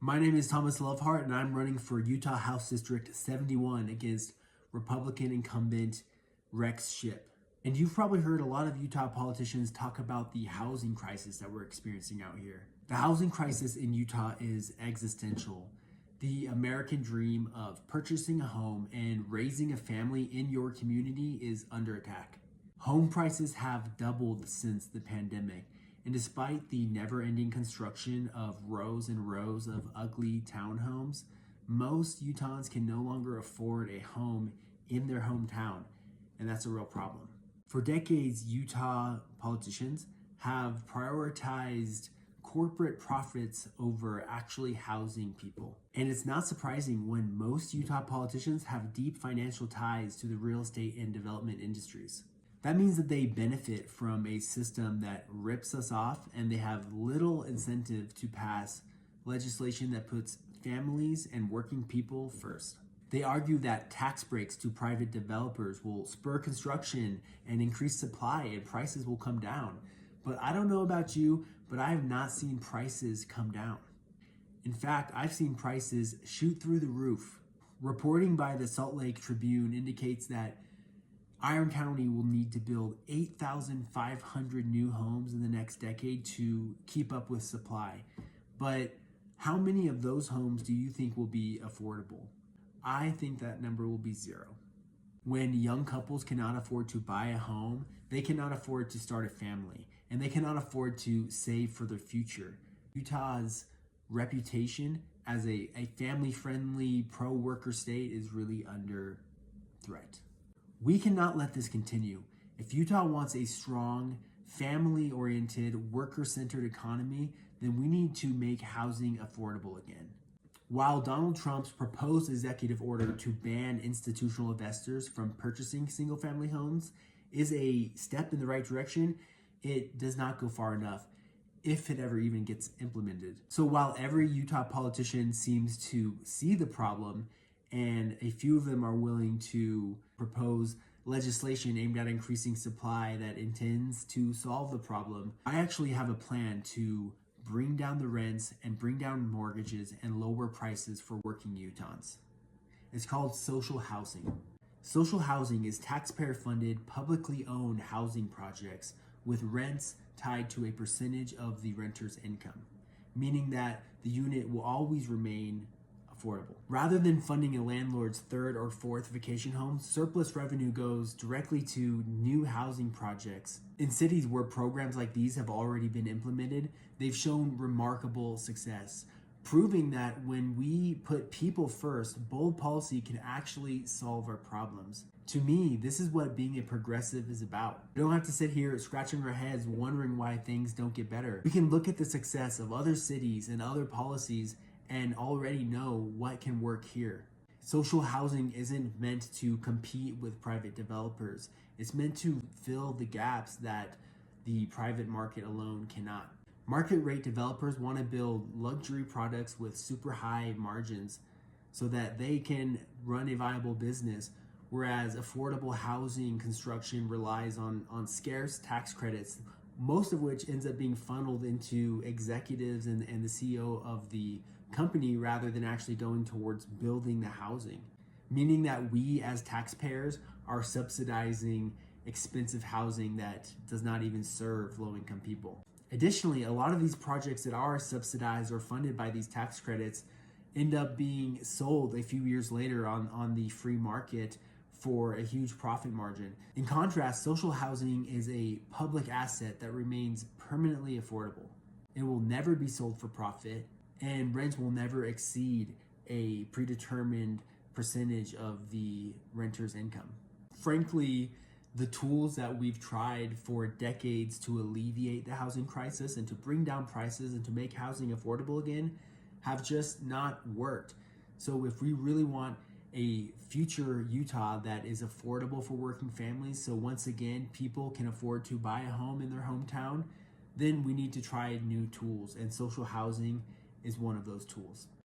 My name is Thomas Lovehart, and I'm running for Utah House District 71 against Republican incumbent Rex Shipp. And you've probably heard a lot of Utah politicians talk about the housing crisis that we're experiencing out here. The housing crisis in Utah is existential. The American dream of purchasing a home and raising a family in your community is under attack. Home prices have doubled since the pandemic, and despite the never-ending construction of rows and rows of ugly townhomes, most Utahns can no longer afford a home in their hometown, and that's a real problem. For decades, Utah politicians have prioritized corporate profits over actually housing people. And it's not surprising when most Utah politicians have deep financial ties to the real estate and development industries. That means that they benefit from a system that rips us off, and they have little incentive to pass legislation that puts families and working people first. They argue that tax breaks to private developers will spur construction and increase supply, and prices will come down. But I don't know about you, but I have not seen prices come down. In fact, I've seen prices shoot through the roof. Reporting by the Salt Lake Tribune indicates that Iron County will need to build 8,500 new homes in the next decade to keep up with supply. But how many of those homes do you think will be affordable? I think that number will be zero. When young couples cannot afford to buy a home, they cannot afford to start a family, and they cannot afford to save for their future. Utah's reputation as a family-friendly, pro-worker state is really under threat. We cannot let this continue. If Utah wants a strong, family-oriented, worker-centered economy, then we need to make housing affordable again. While Donald Trump's proposed executive order to ban institutional investors from purchasing single-family homes is a step in the right direction, it does not go far enough, if it ever even gets implemented. So while every Utah politician seems to see the problem, and a few of them are willing to propose legislation aimed at increasing supply that intends to solve the problem, I actually have a plan to bring down the rents and bring down mortgages and lower prices for working Utahns. It's called social housing. Social housing is taxpayer-funded, publicly owned housing projects with rents tied to a percentage of the renter's income, meaning that the unit will always remain affordable. Rather than funding a landlord's third or fourth vacation home, surplus revenue goes directly to new housing projects. In cities where programs like these have already been implemented, they've shown remarkable success, proving that when we put people first, bold policy can actually solve our problems. To me, this is what being a progressive is about. We don't have to sit here scratching our heads wondering why things don't get better. We can look at the success of other cities and other policies and already know what can work here. Social housing isn't meant to compete with private developers. It's meant to fill the gaps that the private market alone cannot. Market rate developers want to build luxury products with super high margins so that they can run a viable business, whereas affordable housing construction relies on scarce tax credits, most of which ends up being funneled into executives and the CEO of the company rather than actually going towards building the housing, meaning that we as taxpayers are subsidizing expensive housing that does not even serve low-income people. Additionally, a lot of these projects that are subsidized or funded by these tax credits end up being sold a few years later on the free market for a huge profit margin. In contrast, social housing is a public asset that remains permanently affordable. It will never be sold for profit, and rents will never exceed a predetermined percentage of the renter's income. Frankly, the tools that we've tried for decades to alleviate the housing crisis and to bring down prices and to make housing affordable again have just not worked. So if we really want a future Utah that is affordable for working families, so once again people can afford to buy a home in their hometown, then we need to try new tools, and social housing is one of those tools.